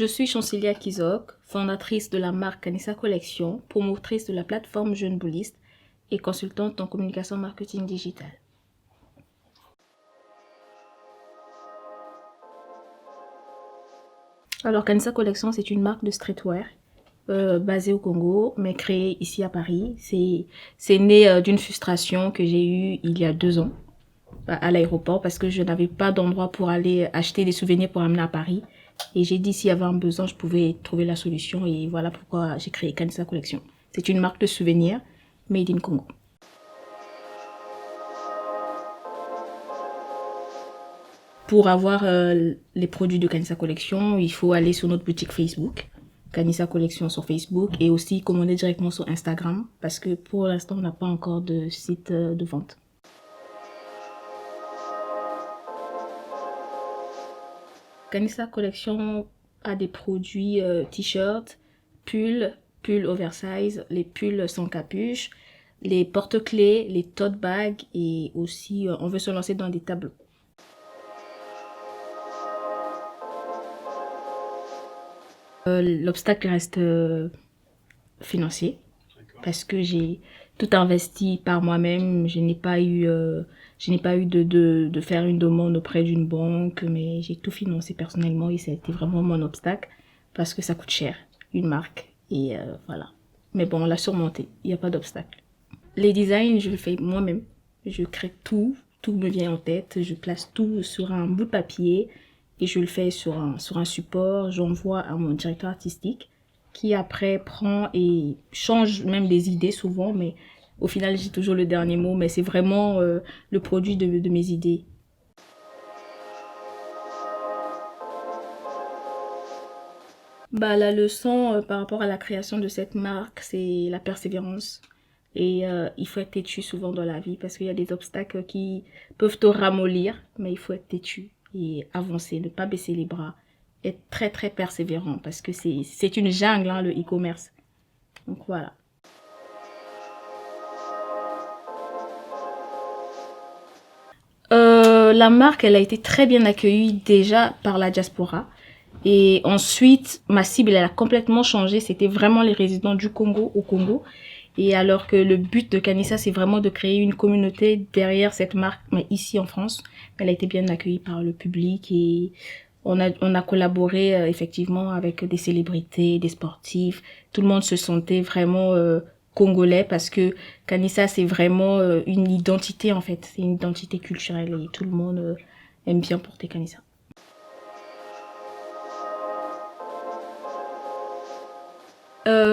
suis Chancelier Kizok, fondatrice de la marque Kanissa Collection, promotrice de la plateforme Jeune Bouliste et consultante en communication marketing digital. Alors Kanissa Collection, c'est une marque de streetwear basée au Congo, mais créée ici à Paris. C'est né d'une frustration que j'ai eue il y a 2 ans à l'aéroport parce que je n'avais pas d'endroit pour aller acheter des souvenirs pour amener à Paris. Et j'ai dit s'il y avait un besoin, je pouvais trouver la solution et voilà pourquoi j'ai créé Kanissa Collection. C'est une marque de souvenirs made in Congo. Pour avoir les produits de Kanissa Collection, il faut aller sur notre boutique Facebook, Kanissa Collection sur Facebook, et aussi commander directement sur Instagram parce que pour l'instant, on n'a pas encore de site de vente. Kanissa Collection a des produits t-shirts, pulls oversize, les pulls sans capuche, les porte-clés, les tote bags et aussi on veut se lancer dans des tableaux. L'obstacle reste financier parce que j'ai tout investi par moi-même. Je n'ai pas eu de faire une demande auprès d'une banque, mais j'ai tout financé personnellement et ça a été vraiment mon obstacle parce que ça coûte cher, une marque et voilà. Mais bon, on l'a surmonté, il n'y a pas d'obstacle. Les designs, je le fais moi-même. Je crée tout me vient en tête, je place tout sur un bout de papier et je le fais sur un support, j'envoie à mon directeur artistique qui après prend et change même des idées souvent, mais au final j'ai toujours le dernier mot, mais c'est vraiment le produit de mes idées. La leçon par rapport à la création de cette marque, c'est la persévérance. Et il faut être têtu souvent dans la vie parce qu'il y a des obstacles qui peuvent te ramollir, mais il faut être têtu et avancer, ne pas baisser les bras, être très très persévérant parce que c'est une jungle, hein, le e-commerce. Donc voilà. La marque, elle a été très bien accueillie déjà par la diaspora. Et ensuite, ma cible, elle a complètement changé. C'était vraiment les résidents du Congo au Congo. Et alors que le but de Kanissa, c'est vraiment de créer une communauté derrière cette marque, mais ici en France. Elle a été bien accueillie par le public et on a collaboré effectivement avec des célébrités, des sportifs. Tout le monde se sentait vraiment congolais parce que Kanissa, c'est vraiment une identité en fait. C'est une identité culturelle et tout le monde aime bien porter Kanissa.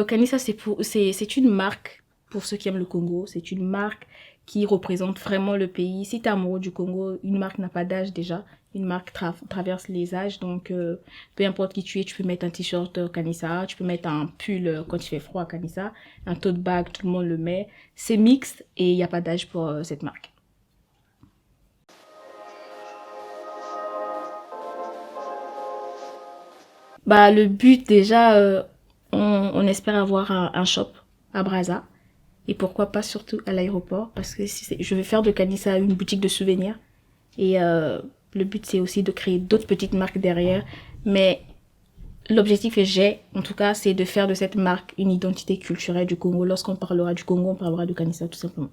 Kanissa, c'est une marque pour ceux qui aiment le Congo. C'est une marque qui représente vraiment le pays. Si tu es amoureux du Congo, une marque n'a pas d'âge déjà. Une marque traverse les âges. Donc, peu importe qui tu es, tu peux mettre un t-shirt Kanissa. Tu peux mettre un pull quand il fait froid Kanissa. Un tote bag, tout le monde le met. C'est mixte et il n'y a pas d'âge pour cette marque. Le but déjà, on espère avoir un shop à Brazza. Et pourquoi pas surtout à l'aéroport parce que je vais faire de Kanissa une boutique de souvenirs. Et le but c'est aussi de créer d'autres petites marques derrière. Mais l'objectif que en tout cas, c'est de faire de cette marque une identité culturelle du Congo. Lorsqu'on parlera du Congo, on parlera de Kanissa tout simplement.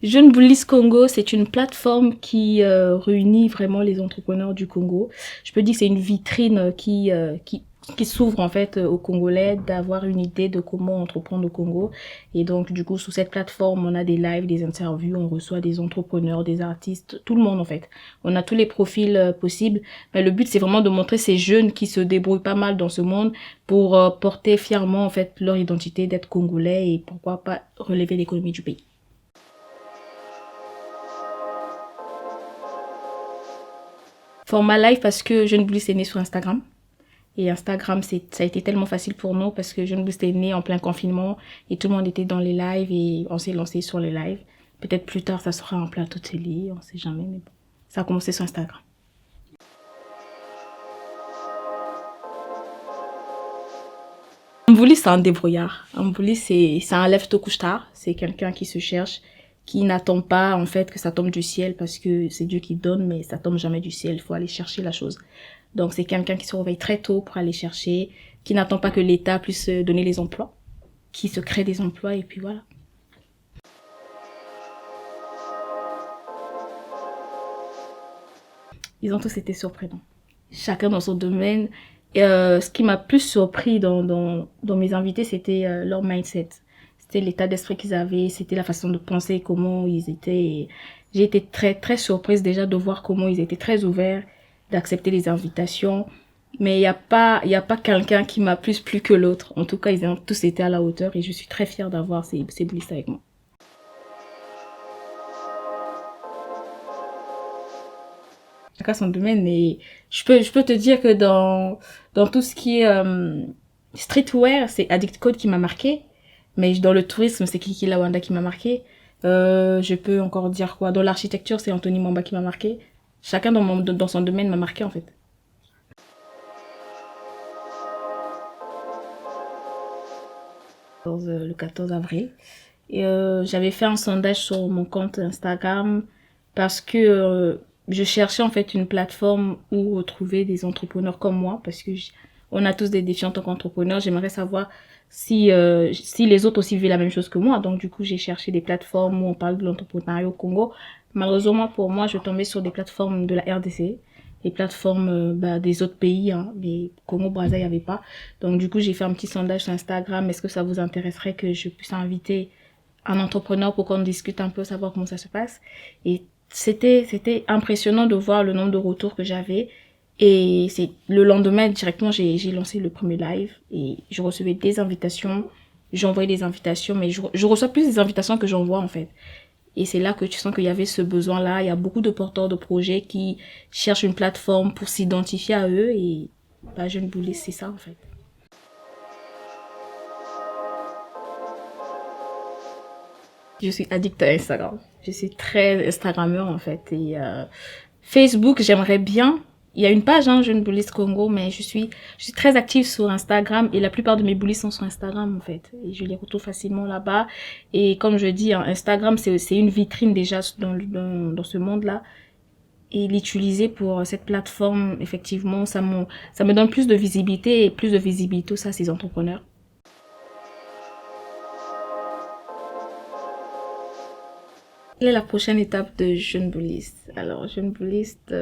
Jeune Bouliste Congo, c'est une plateforme qui réunit vraiment les entrepreneurs du Congo. Je peux dire que c'est une vitrine qui s'ouvre en fait aux Congolais d'avoir une idée de comment entreprendre au Congo. Et donc du coup, sous cette plateforme, on a des lives, des interviews, on reçoit des entrepreneurs, des artistes, tout le monde en fait. On a tous les profils possibles. Mais le but, c'est vraiment de montrer ces jeunes qui se débrouillent pas mal dans ce monde pour porter fièrement en fait leur identité d'être congolais et pourquoi pas relever l'économie du pays. Format live parce que Jeune Bouliste est né sur Instagram. Et Instagram, ça a été tellement facile pour nous parce que Jeune Bouliste est né en plein confinement et tout le monde était dans les lives et on s'est lancé sur les lives. Peut-être plus tard, ça sera en plateau télé, on sait jamais, mais bon. Ça a commencé sur Instagram. Mbouli, c'est un débrouillard. Mbouli, c'est un lève-tôt couche-tard. C'est quelqu'un qui se cherche, qui n'attend pas en fait que ça tombe du ciel parce que c'est Dieu qui donne, mais ça tombe jamais du ciel, il faut aller chercher la chose. Donc c'est quelqu'un qui se réveille très tôt pour aller chercher, qui n'attend pas que l'État puisse donner les emplois, qui se crée des emplois et puis voilà. Ils ont tous été surprenants. Chacun dans son domaine. Et, ce qui m'a plus surpris dans mes invités, c'était leur mindset. C'était l'état d'esprit qu'ils avaient, c'était la façon de penser, comment ils étaient. Et j'ai été très, très surprise déjà de voir comment ils étaient très ouverts, d'accepter les invitations. Mais il y a pas quelqu'un qui m'a plus plu que l'autre. En tout cas, ils ont tous été à la hauteur et je suis très fière d'avoir ces boulistes avec moi. Chacun son domaine, et je peux te dire que dans tout ce qui est streetwear, c'est Addict Code qui m'a marqué. Mais dans le tourisme, c'est Kiki Lawanda qui m'a marqué. Je peux encore dire quoi? Dans l'architecture, c'est Anthony Mamba qui m'a marqué. Chacun dans son domaine m'a marqué, en fait. Le 14 avril. Et j'avais fait un sondage sur mon compte Instagram parce que je cherchais en fait une plateforme où retrouver des entrepreneurs comme moi parce que on a tous des défis en tant qu'entrepreneurs. J'aimerais savoir si les autres aussi vivaient la même chose que moi. Donc du coup, j'ai cherché des plateformes où on parle de l'entrepreneuriat au Congo. Malheureusement pour moi, je tombais sur des plateformes de la RDC, les plateformes des autres pays, hein, mais Congo Brazza il y avait pas. Donc du coup, j'ai fait un petit sondage sur Instagram. Est-ce que ça vous intéresserait que je puisse inviter un entrepreneur pour qu'on discute un peu, savoir comment ça se passe? Et c'était impressionnant de voir le nombre de retours que j'avais. Et c'est le lendemain directement j'ai lancé le premier live et je recevais des invitations, j'envoyais des invitations, mais je reçois plus des invitations que j'envoie en fait. Et c'est là que tu sens qu'il y avait ce besoin-là. Il y a beaucoup de porteurs de projets qui cherchent une plateforme pour s'identifier à eux et bah, Jeune Boulet, c'est ça en fait. Je suis addict à Instagram. Je suis très Instagrammeur en fait. Et Facebook, j'aimerais bien. Il y a une page, hein, Jeune Bouliste Congo, mais je suis très active sur Instagram et la plupart de mes boulistes sont sur Instagram en fait. Et je les retrouve facilement là-bas. Et comme je dis, hein, Instagram, c'est une vitrine déjà dans ce monde-là. Et l'utiliser pour cette plateforme, effectivement, ça me donne plus de visibilité et plus de visibilité aussi à ces entrepreneurs. Quelle est la prochaine étape de Jeune Bouliste? Alors, Jeune Bouliste,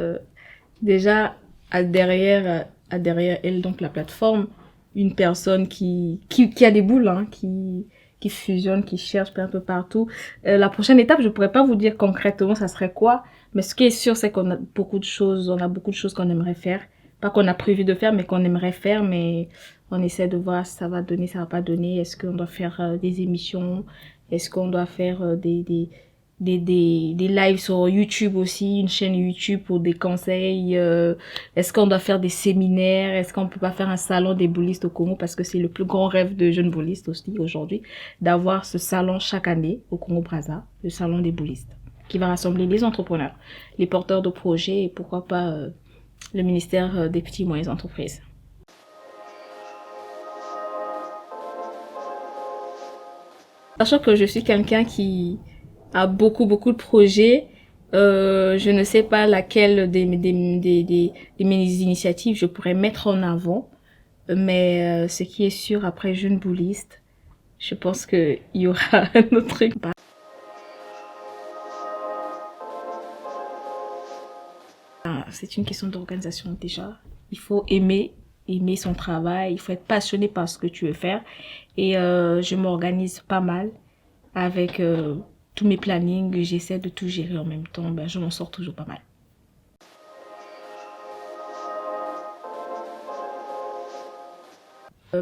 déjà, à derrière elle, donc la plateforme, une personne qui a des boules, hein, qui fusionne, qui cherche un peu partout. La prochaine étape, je pourrais pas vous dire concrètement ça serait quoi, mais ce qui est sûr, c'est qu'on a on a beaucoup de choses qu'on aimerait faire. Pas qu'on a prévu de faire, mais qu'on aimerait faire, mais on essaie de voir si ça va donner, ça va pas donner. Est-ce qu'on doit faire des émissions? Est-ce qu'on doit faire des lives sur YouTube aussi, une chaîne YouTube pour des conseils, est-ce qu'on doit faire des séminaires, est-ce qu'on peut pas faire un salon des boulistes au Congo parce que c'est le plus grand rêve de jeunes boulistes aussi aujourd'hui, d'avoir ce salon chaque année au Congo Brazza, le salon des boulistes, qui va rassembler les entrepreneurs, les porteurs de projets et pourquoi pas le ministère des petites et moyennes entreprises. Sachant que je suis quelqu'un qui a beaucoup de projets, je ne sais pas laquelle des mes initiatives je pourrais mettre en avant, mais ce qui est sûr, après Jeune Bouliste, je pense qu'il y aura un autre truc. C'est une question d'organisation déjà. Il faut aimer son travail, il faut être passionné par ce que tu veux faire. Et je m'organise pas mal avec tous mes plannings, j'essaie de tout gérer en même temps, ben, je m'en sors toujours pas mal.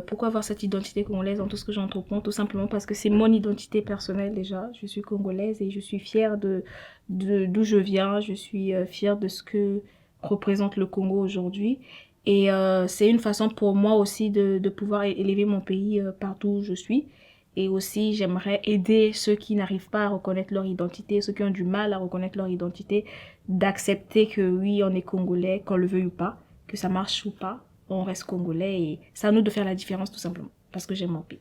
Pourquoi avoir cette identité congolaise dans tout ce que j'entreprends? Tout simplement parce que c'est mon identité personnelle déjà. Je suis congolaise et je suis fière d'où je viens. Je suis fière de ce que représente le Congo aujourd'hui. Et c'est une façon pour moi aussi de pouvoir élever mon pays partout où je suis. Et aussi, j'aimerais aider ceux qui n'arrivent pas à reconnaître leur identité, ceux qui ont du mal à reconnaître leur identité, d'accepter que oui, on est congolais, qu'on le veuille ou pas, que ça marche ou pas, on reste congolais et c'est à nous de faire la différence tout simplement, parce que j'aime mon pays.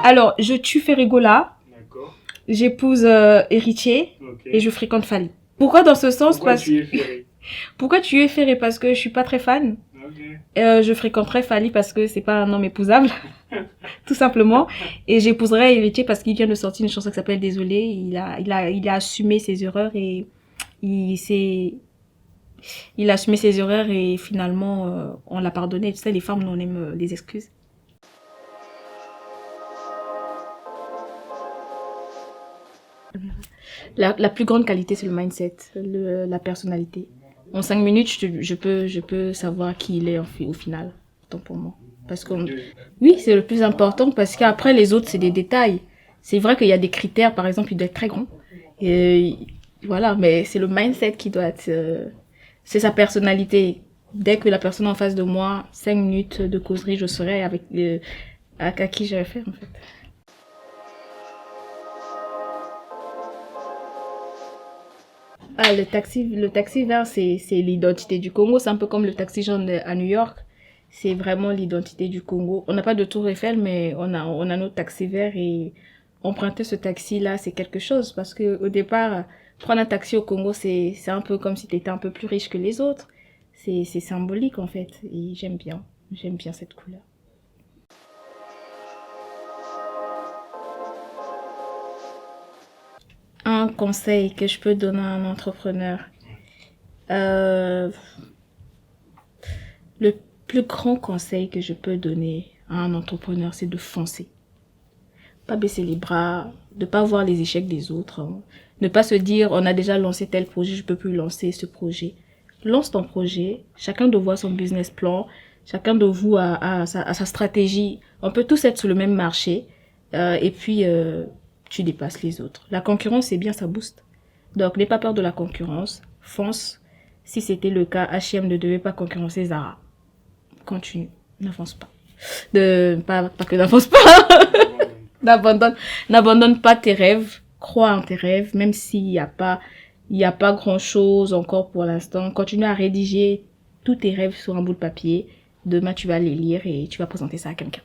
Alors, je tue Ferrigola, D'accord. j'épouse Héritier Ok. et je fréquente Fally. Pourquoi dans ce sens? Pourquoi tu es ferré? Pourquoi tu es Ferré? Parce que je suis pas très fan. Ok. Je fréquenterais Fally parce que c'est pas un homme épousable, tout simplement. Et j'épouserais Héritier parce qu'il vient de sortir une chanson qui s'appelle Désolé. Il a assumé ses erreurs et il s'est, il a assumé ses erreurs et finalement on l'a pardonné. Tu sais, les femmes, nous, on aime les excuses. La plus grande qualité, c'est le mindset, la personnalité. En 5 minutes, je peux savoir qui il est au final, tant pour moi. Parce que oui, c'est le plus important parce qu'après, les autres, c'est des détails. C'est vrai qu'il y a des critères, par exemple, il doit être très grand. Et voilà, mais c'est le mindset qui doit être... c'est sa personnalité. Dès que la personne en face de moi, 5 minutes de causerie, je saurai avec à qui je vais faire, en fait. Ah, le taxi vert, c'est l'identité du Congo. C'est un peu comme le taxi jaune à New York. C'est vraiment l'identité du Congo. On n'a pas de tour Eiffel, mais on a notre taxi vert et emprunter ce taxi-là, c'est quelque chose. Parce que au départ, prendre un taxi au Congo, c'est un peu comme si tu étais un peu plus riche que les autres. C'est symbolique, en fait. Et j'aime bien. J'aime bien cette couleur. Un conseil que je peux donner à un entrepreneur. Euh, Le plus grand conseil que je peux donner à un entrepreneur, c'est de foncer. Pas baisser les bras, de pas voir les échecs des autres. Hein. Ne pas se dire, on a déjà lancé tel projet, je peux plus lancer ce projet. Lance ton projet. Chacun doit voir son business plan. Chacun de vous a sa stratégie. On peut tous être sur le même marché. Et puis, tu dépasses les autres. La concurrence, c'est bien, ça booste. Donc, n'aie pas peur de la concurrence. Fonce. Si c'était le cas, H&M ne devait pas concurrencer Zara. Continue, n'avance pas. Pas que n'avance pas, n'abandonne pas tes rêves, crois en tes rêves, même s'il y a pas grand chose encore pour l'instant. Continue à rédiger tous tes rêves sur un bout de papier. Demain, tu vas les lire et tu vas présenter ça à quelqu'un.